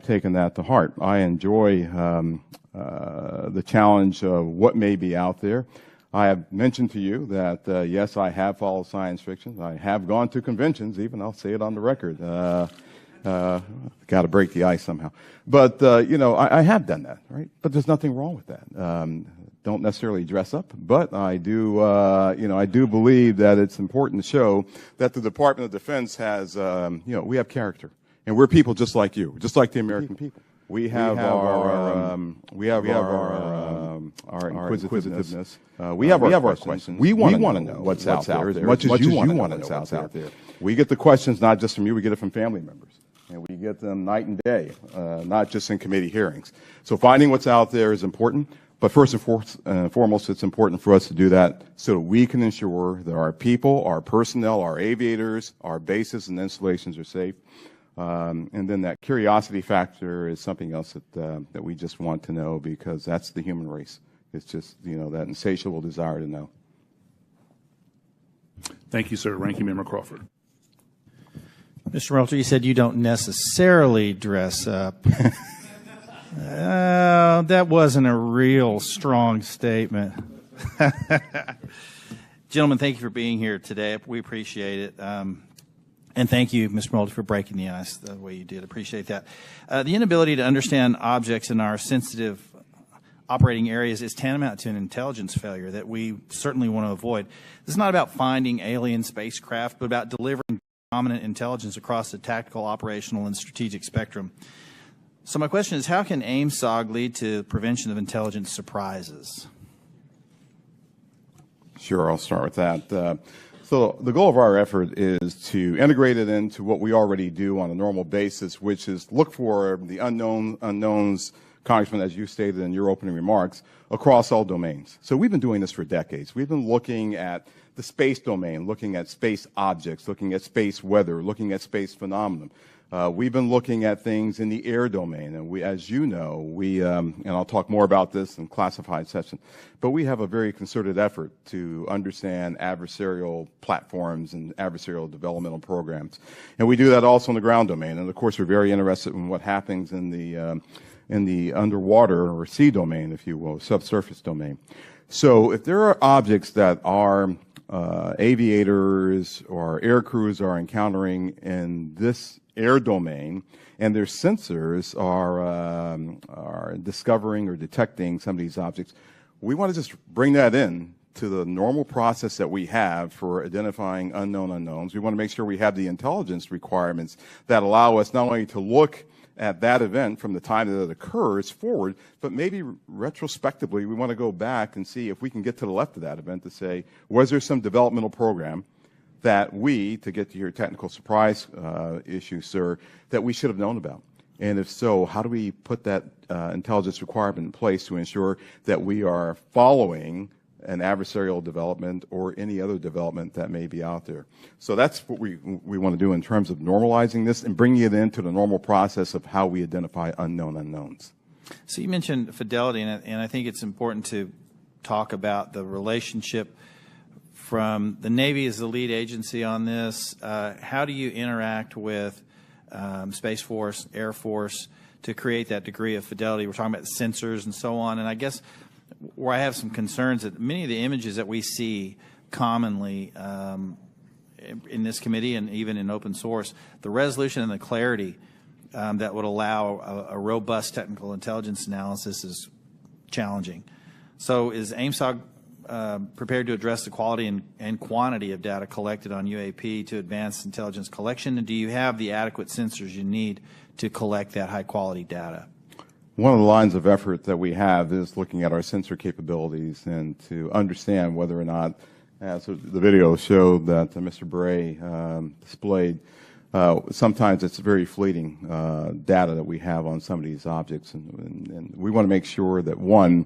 taken that to heart. I enjoy the challenge of what may be out there. I have mentioned to you that, yes, I have followed science fiction. I have gone to conventions, even. I'll say it on the record. Got to break the ice somehow. But, I have done that, right? But there's nothing wrong with that. Don't necessarily dress up, but I do, I do believe that it's important to show that the Department of Defense has, we have character. And we're people just like you, just like the American people. We have our inquisitiveness. We have our questions. We want to know what's out there as much as you want to know what's out there. We get the questions not just from you, we get it from family members. And we get them night and day, not just in committee hearings. So finding what's out there is important. But first and foremost, it's important for us to do that so that we can ensure that our people, our personnel, our aviators, our bases and installations are safe. And then that curiosity factor is something else that we just want to know, because that's the human race. It's just, that insatiable desire to know. Thank you, sir. Ranking Member Crawford. Mr. Melter, you said you don't necessarily dress up. That wasn't a real strong statement. Gentlemen, thank you for being here today. We appreciate it. And thank you, Mr. Mulder, for breaking the ice the way you did. Appreciate that. The inability to understand objects in our sensitive operating areas is tantamount to an intelligence failure that we certainly want to avoid. This is not about finding alien spacecraft, but about delivering dominant intelligence across the tactical, operational, and strategic spectrum. So my question is, how can AIMSOG lead to prevention of intelligence surprises? Sure, I'll start with that. So the goal of our effort is to integrate it into what we already do on a normal basis, which is look for the unknowns, Congressman, as you stated in your opening remarks, across all domains. So we've been doing this for decades. We've been looking at the space domain, looking at space objects, looking at space weather, looking at space phenomenon. We've been looking at things in the air domain, and we, as you know, and I'll talk more about this in classified session, but we have a very concerted effort to understand adversarial platforms and adversarial developmental programs. And we do that also in the ground domain. And of course, we're very interested in what happens in the underwater or sea domain, if you will, subsurface domain. So if there are objects that our aviators or air crews are encountering in this air domain, and their sensors are discovering or detecting some of these objects, we want to just bring that in to the normal process that we have for identifying unknown unknowns. We want to make sure we have the intelligence requirements that allow us not only to look at that event from the time that it occurs forward, but maybe retrospectively we want to go back and see if we can get to the left of that event to say, was there some developmental program that we, to get to your technical surprise issue, sir, that we should have known about? And if so, how do we put that intelligence requirement in place to ensure that we are following an adversarial development or any other development that may be out there? So that's what we want to do in terms of normalizing this and bringing it into the normal process of how we identify unknown unknowns. So you mentioned fidelity, and I think it's important to talk about the relationship from the Navy as the lead agency on this. How do you interact with Space Force, Air Force to create that degree of fidelity? We're talking about sensors and so on. And I guess where I have some concerns that many of the images that we see commonly in this committee and even in open source, the resolution and the clarity that would allow a robust technical intelligence analysis is challenging. So is AIMSOG prepared to address the quality and quantity of data collected on UAP to advance intelligence collection? And do you have the adequate sensors you need to collect that high-quality data? One of the lines of effort that we have is looking at our sensor capabilities and to understand whether or not, as the video showed that Mr. Bray displayed, sometimes it's very fleeting data that we have on some of these objects. And we want to make sure that, one,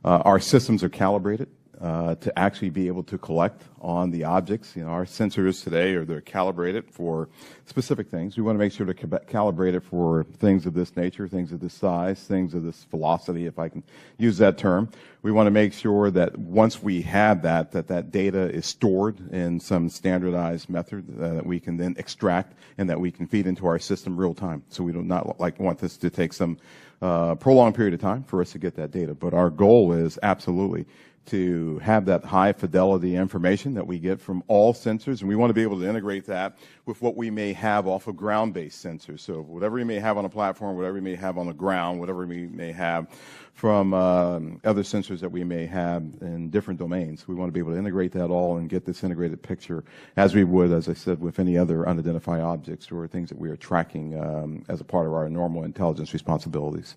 our systems are calibrated. to actually be able to collect on the objects. You know, our sensors today they're calibrated for specific things. We want to make sure they're calibrated for things of this nature, things of this size, things of this velocity, if I can use that term. We want to make sure that once we have that data is stored in some standardized method that we can then extract and that we can feed into our system real time. So we do not want this to take some prolonged period of time for us to get that data. But our goal is absolutely to have that high fidelity information that we get from all sensors, and we want to be able to integrate that with what we may have off of ground-based sensors. So whatever we may have on a platform, whatever we may have on the ground, whatever we may have from other sensors that we may have in different domains, we want to be able to integrate that all and get this integrated picture as we would, as I said, with any other unidentified objects or things that we are tracking as a part of our normal intelligence responsibilities.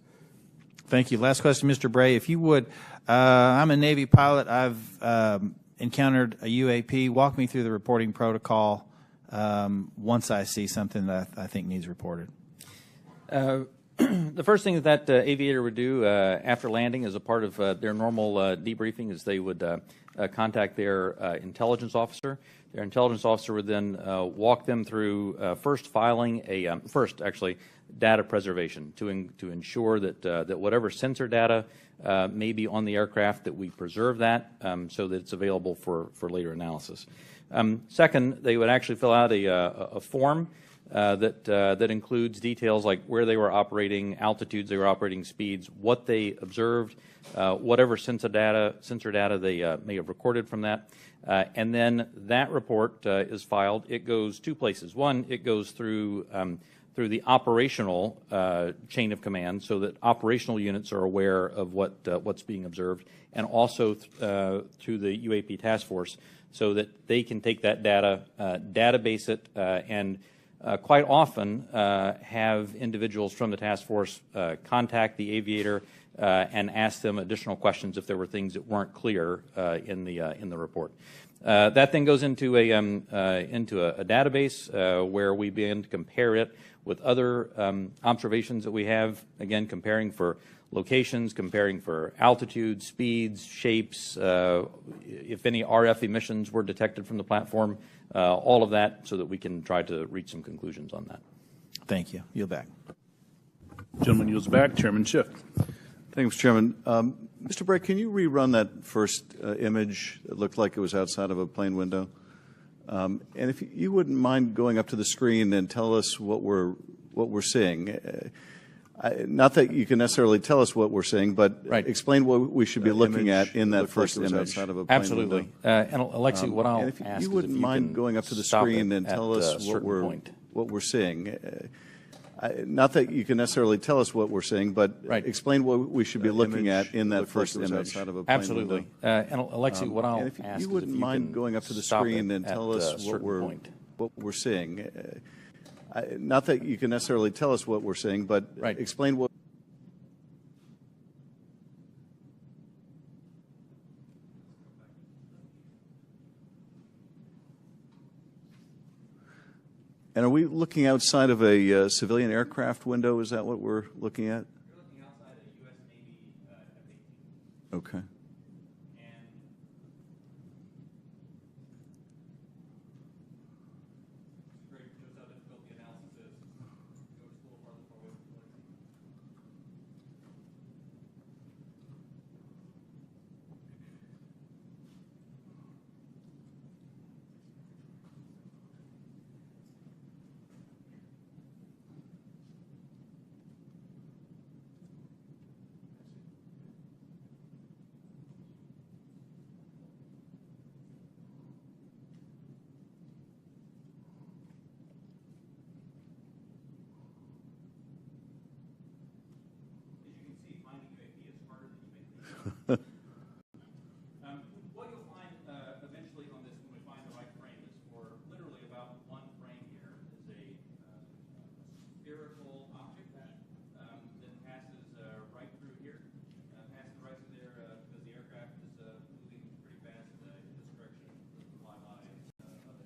Thank you. Last question, Mr. Bray, if you would. I'm a Navy pilot. I've encountered a UAP. Walk me through the reporting protocol once I see something that I think needs reported. The first thing that aviator would do after landing as a part of their normal debriefing is they would contact their intelligence officer. Their intelligence officer would then walk them through first filing a data preservation to ensure that whatever sensor data may be on the aircraft, that we preserve that so that it's available for later analysis. Second, they would actually fill out a form that includes details like where they were operating, altitudes they were operating, speeds, what they observed, whatever sensor data they may have recorded from that. And then that report is filed. It goes two places. One, it goes through the operational chain of command, so that operational units are aware of what's being observed, and also through the UAP task force, so that they can take that data, database it, and quite often have individuals from the task force contact the aviator and ask them additional questions if there were things that weren't clear in the report. That then goes into a database where we begin to compare it with other observations that we have, again, comparing for locations, comparing for altitude, speeds, shapes, if any RF emissions were detected from the platform, all of that, so that we can try to reach some conclusions on that. Thank you. Yield back. Gentleman yields back. Chairman Schiff. Thank you, Mr. Chairman. Mr. Bray, can you rerun that first image? It looked like it was outside of a plane window. And if you wouldn't mind going up to the screen and tell us what we're seeing. Not that you can necessarily tell us what we're seeing, but explain what we should be looking at in that first image. Outside of a plane Absolutely. And Alexi, what I'll if ask you wouldn't is if mind you going up to the screen and tell us what we're seeing. Not that you can necessarily tell us what we're seeing, but explain what we should be looking at in that first image. Outside of a plane Absolutely. And Alexi, what I'll if ask you wouldn't is if mind you going up to the screen and tell us what we're seeing. Not that you can necessarily tell us what we're seeing, but explain what. And are we looking outside of a civilian aircraft window? Is that what we're looking at? You're looking outside a U.S. Navy F-18. Okay. Great, shows how difficult the analysis is. Go just a little farther forward. What you'll find eventually on this, when we find the right frame, is for literally about one frame here is a spherical object that passes right through here, passes right through there because the aircraft is moving pretty fast in this direction with the flyby of it.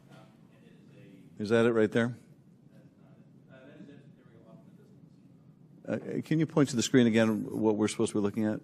And it is a. Is that it right there? That is it. There we go. Off in the distance. Can you point to the screen again what we're supposed to be looking at?